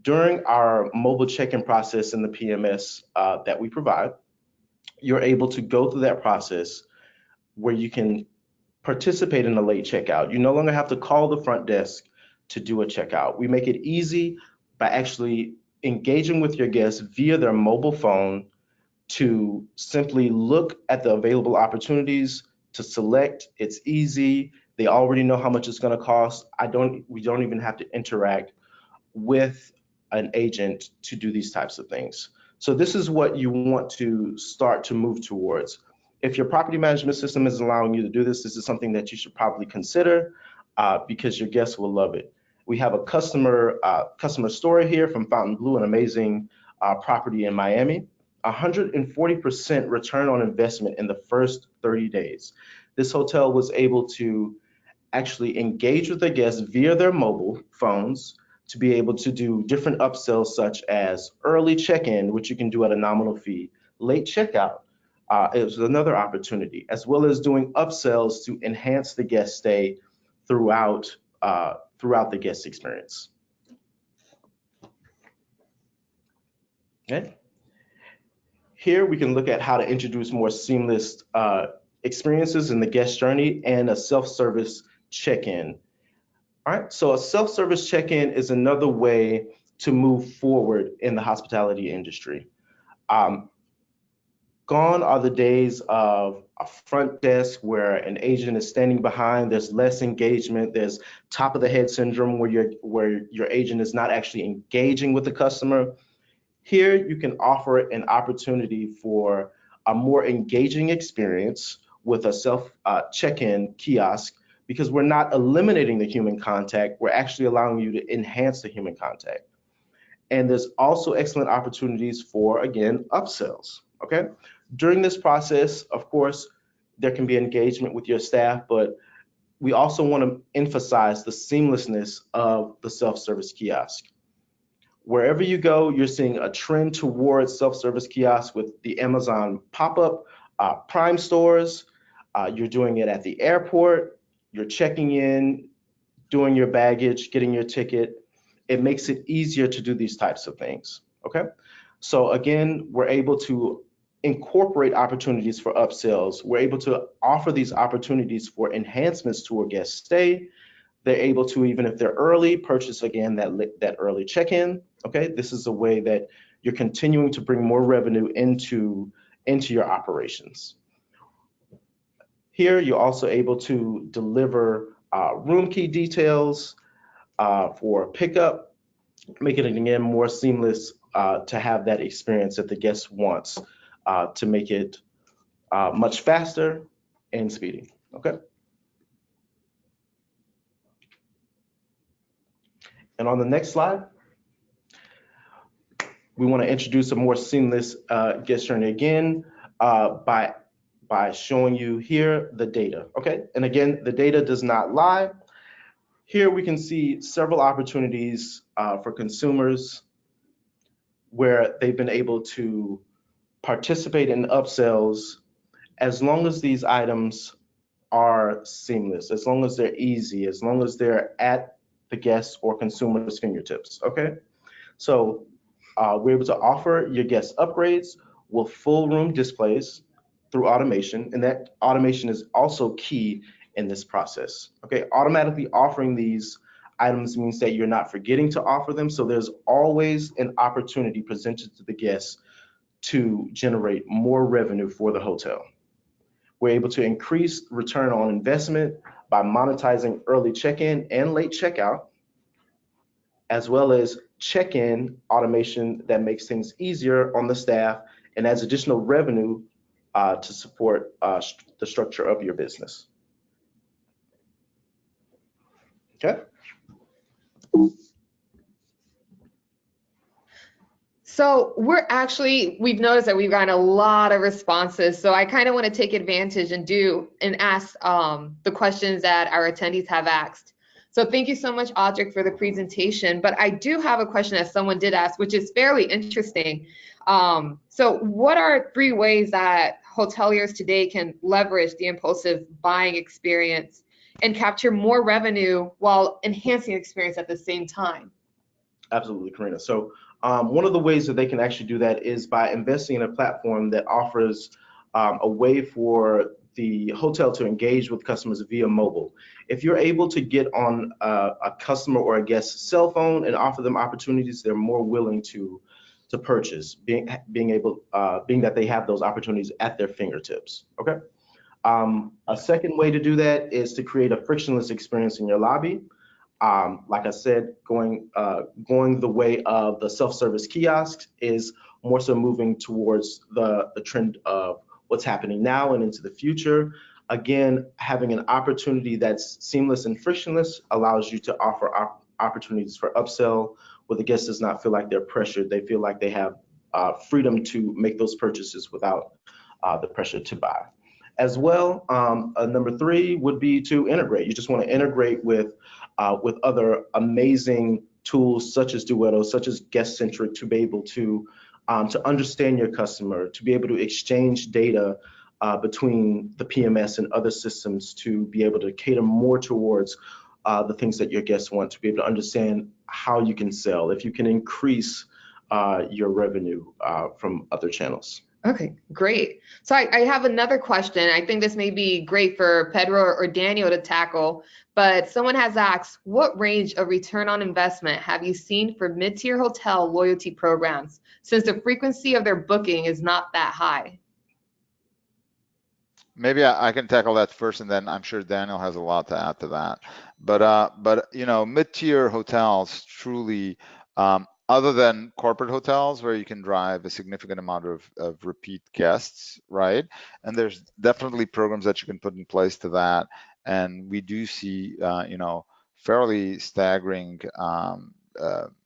During our mobile check-in process in the PMS that we provide, you're able to go through that process where you can participate in a late checkout. You no longer have to call the front desk to do a checkout. We make it easy by actually engaging with your guests via their mobile phone to simply look at the available opportunities to select. It's easy. They already know how much it's going to cost. We don't even have to interact with an agent to do these types of things. So this is what you want to start to move towards. If your property management system is allowing you to do this, this is something that you should probably consider because your guests will love it. We have a customer story here from Fontainebleau, an amazing property in Miami. 140% return on investment in the first 30 days. This hotel was able to actually engage with their guests via their mobile phones to be able to do different upsells such as early check-in, which you can do at a nominal fee, late checkout. It was another opportunity, as well as doing upsells to enhance the guest stay throughout the guest experience. Okay. Here we can look at how to introduce more seamless experiences in the guest journey and a self-service check-in. All right, so a self-service check-in is another way to move forward in the hospitality industry. Gone are the days of a front desk where an agent is standing behind. There's less engagement. There's top of the head syndrome where your agent is not actually engaging with the customer. Here you can offer an opportunity for a more engaging experience with a self check-in kiosk, because we're not eliminating the human contact. We're actually allowing you to enhance the human contact. And there's also excellent opportunities for, again, upsells. Okay. During this process, of course, there can be engagement with your staff, but we also want to emphasize the seamlessness of the self-service kiosk. Wherever you go, you're seeing a trend towards self-service kiosks with the Amazon pop-up Prime stores. You're doing it at the airport. You're checking in, doing your baggage, getting your ticket. It makes it easier to do these types of things. Okay. So again, we're able to incorporate opportunities for upsells. We're able to offer these opportunities for enhancements to a guest stay. They're able to, even if they're early, purchase again that early check-in. Okay, this is a way that you're continuing to bring more revenue into your operations. Here, you're also able to deliver room key details for pickup, making it again more seamless to have that experience that the guest wants to make it much faster and speedy. Okay. And on the next slide, we want to introduce a more seamless guest journey again by showing you here the data. Okay. And again, the data does not lie. Here we can see several opportunities for consumers where they've been able to participate in upsells as long as these items are seamless, as long as they're easy, as long as they're at the guest or consumer's fingertips. Okay, so we're able to offer your guests upgrades with full room displays through automation, and that automation is also key in this process. Okay, automatically offering these items means that you're not forgetting to offer them, so there's always an opportunity presented to the guests to generate more revenue for the hotel. We're able to increase return on investment by monetizing early check-in and late checkout, as well as check-in automation that makes things easier on the staff and adds additional revenue to support the structure of your business. Okay. So we've noticed that we've gotten a lot of responses. So I kind of want to take advantage and ask the questions that our attendees have asked. So thank you so much, Audric, for the presentation. But I do have a question that someone did ask, which is fairly interesting. So what are 3 ways that hoteliers today can leverage the impulsive buying experience and capture more revenue while enhancing experience at the same time? Absolutely, Karina. So one of the ways that they can actually do that is by investing in a platform that offers a way for the hotel to engage with customers via mobile. If you're able to get on a customer or a guest's cell phone and offer them opportunities, they're more willing to purchase, being that they have those opportunities at their fingertips. Okay. A second way to do that is to create a frictionless experience in your lobby. Like I said, going the way of the self-service kiosks is more so moving towards the trend of what's happening now and into the future. Again, having an opportunity that's seamless and frictionless allows you to offer opportunities for upsell where the guest does not feel like they're pressured. They feel like they have freedom to make those purchases without the pressure to buy. As well, number 3 would be to integrate. You just want to integrate with other amazing tools such as Duetto, such as Guestcentric, to be able to understand your customer, to be able to exchange data between the PMS and other systems, to be able to cater more towards the things that your guests want, to be able to understand how you can sell, if you can increase your revenue from other channels. Okay, great. So I have another question. I think this may be great for Pedro or Daniel to tackle, but someone has asked, what range of return on investment have you seen for mid-tier hotel loyalty programs, since the frequency of their booking is not that high? Maybe I can tackle that first, and then I'm sure Daniel has a lot to add to that. But you know, mid-tier hotels truly, other than corporate hotels where you can drive a significant amount of repeat guests, right? And there's definitely programs that you can put in place to that. And we do see, you know, fairly staggering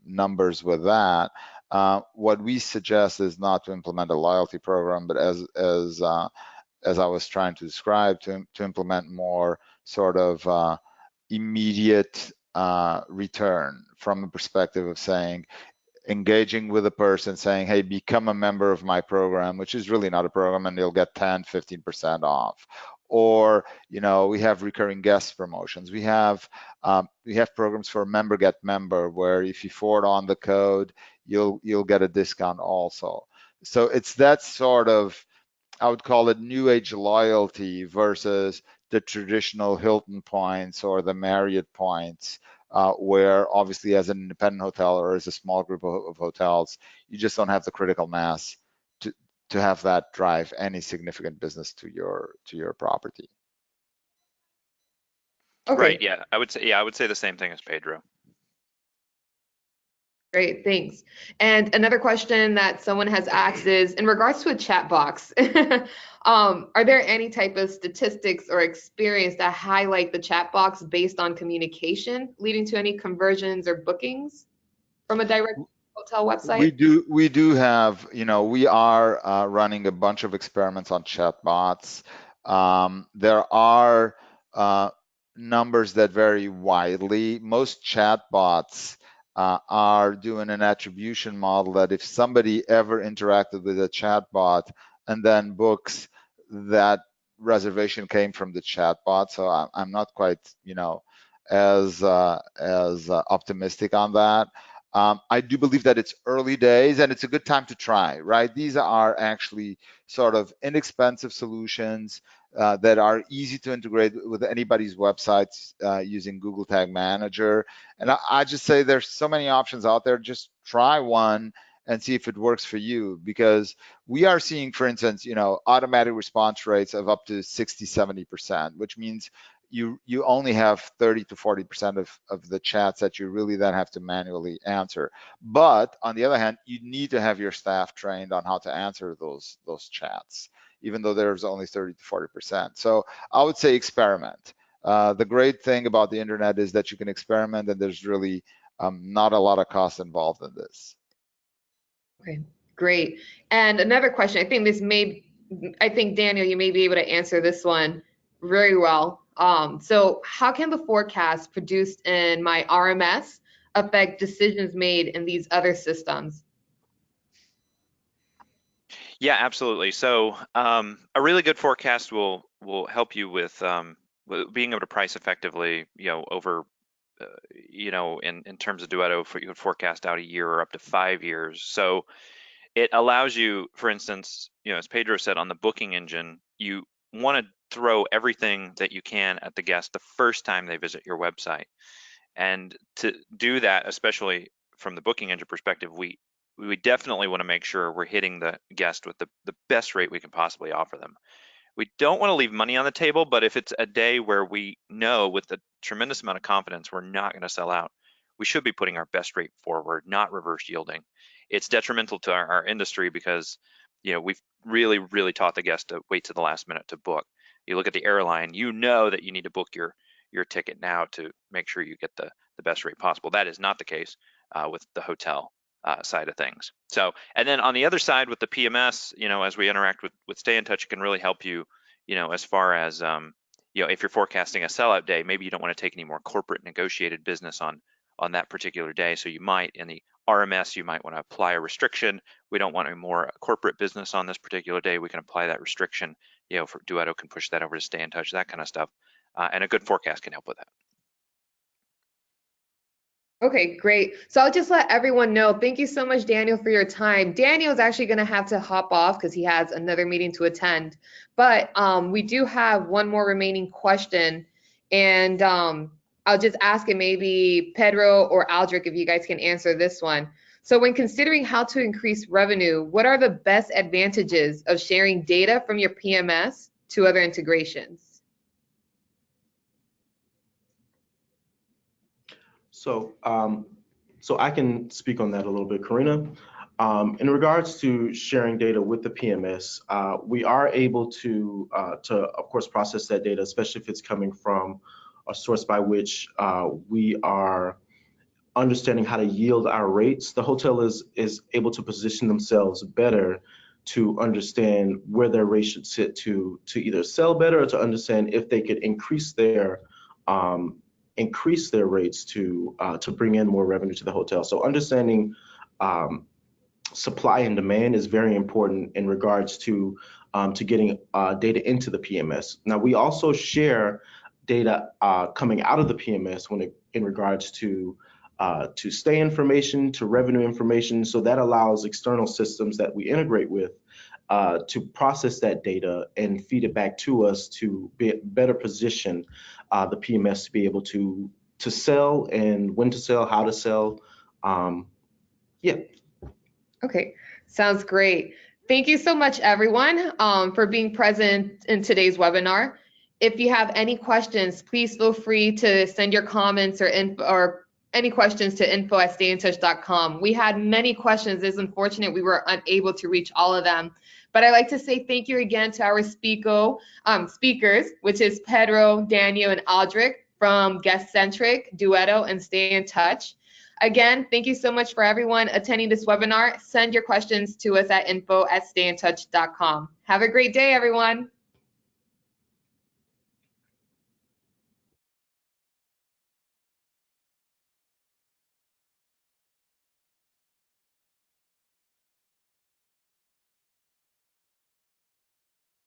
numbers with that. What we suggest is not to implement a loyalty program, but as I was trying to describe, to implement more sort of immediate return from a perspective of saying, engaging with a person, saying, hey, become a member of my program, which is really not a program, and you'll get 10, 15% off. Or, you know, we have recurring guest promotions. We have programs for member get member, where if you forward on the code, you'll get a discount also. So it's that sort of, I would call it new age loyalty versus the traditional Hilton points or the Marriott points, where obviously as an independent hotel or as a small group of hotels, you just don't have the critical mass to have that drive any significant business to your property. Okay. Right. Yeah. I would say the same thing as Pedro. Great, thanks. And another question that someone has asked is in regards to a chat box, are there any type of statistics or experience that highlight the chat box based on communication, leading to any conversions or bookings from a direct hotel website? We do have, we are running a bunch of experiments on chatbots. There are numbers that vary widely. Most chatbots are doing an attribution model that if somebody ever interacted with a chatbot and then books, that reservation came from the chatbot. So I'm not quite, as optimistic on that. I do believe that it's early days and it's a good time to try, right? These are actually sort of inexpensive solutions that are easy to integrate with anybody's websites using Google Tag Manager. And I just say there's so many options out there. Just try one and see if it works for you, because we are seeing, for instance, automatic response rates of up to 60-70%, which means you only have 30 to 40% of the chats that you really then have to manually answer. But on the other hand, you need to have your staff trained on how to answer those chats, even though there's only 30 to 40%. So I would say experiment. The great thing about the internet is that you can experiment, and there's really not a lot of cost involved in this. Okay, great. And another question, I think Daniel, you may be able to answer this one very well. So how can the forecast produced in my RMS affect decisions made in these other systems? Yeah, absolutely. So a really good forecast will help you with being able to price effectively, over in terms of Duetto, you could forecast out a year or up to 5 years. So it allows you, for instance, as Pedro said, on the booking engine, you want to throw everything that you can at the guest the first time they visit your website. And to do that, especially from the booking engine perspective, we definitely want to make sure we're hitting the guest with the best rate we can possibly offer them. We don't want to leave money on the table, but if it's a day where we know with a tremendous amount of confidence we're not going to sell out, we should be putting our best rate forward, not reverse yielding. It's detrimental to our industry because we've really, really taught the guest to wait to the last minute to book. You look at the airline, you know that you need to book your ticket now to make sure you get the best rate possible. That is not the case with the hotel side of things. So, and then on the other side with the PMS, as we interact with StaynTouch, it can really help you, as far as, if you're forecasting a sellout day, maybe you don't want to take any more corporate negotiated business on that particular day. So you might, in the RMS, you might want to apply a restriction. We don't want any more corporate business on this particular day. We can apply that restriction. For Duetto can push that over to StaynTouch, that kind of stuff. And a good forecast can help with that. Okay, great. So I'll just let everyone know. Thank you so much, Daniel, for your time. Daniel's actually going to have to hop off because he has another meeting to attend. But we do have one more remaining question, and I'll just ask it, maybe Pedro or Aldrich, if you guys can answer this one. So when considering how to increase revenue, what are the best advantages of sharing data from your PMS to other integrations? So, I can speak on that a little bit, Karina. In regards to sharing data with the PMS, we are able to of course, process that data, especially if it's coming from a source by which we are understanding how to yield our rates. The hotel is able to position themselves better to understand where their rate should sit to either sell better or to understand if they could increase their rates to bring in more revenue to the hotel. So understanding supply and demand is very important in regards to getting data into the PMS. Now, we also share data coming out of the PMS in regards to to stay information, to revenue information. So that allows external systems that we integrate with to process that data and feed it back to us to better position the PMS to be able to sell, and when to sell, how to sell. Yeah. Okay, sounds great. Thank you so much, everyone, for being present in today's webinar. If you have any questions, please feel free to send your comments or any questions to info@StaynTouch.com. We had many questions. It's unfortunate we were unable to reach all of them. But I'd like to say thank you again to our speakers, which is Pedro, Daniel, and Aldrich from Guestcentric, Duetto, and StaynTouch. Again, thank you so much for everyone attending this webinar. Send your questions to us at info@StaynTouch.com. Have a great day, everyone.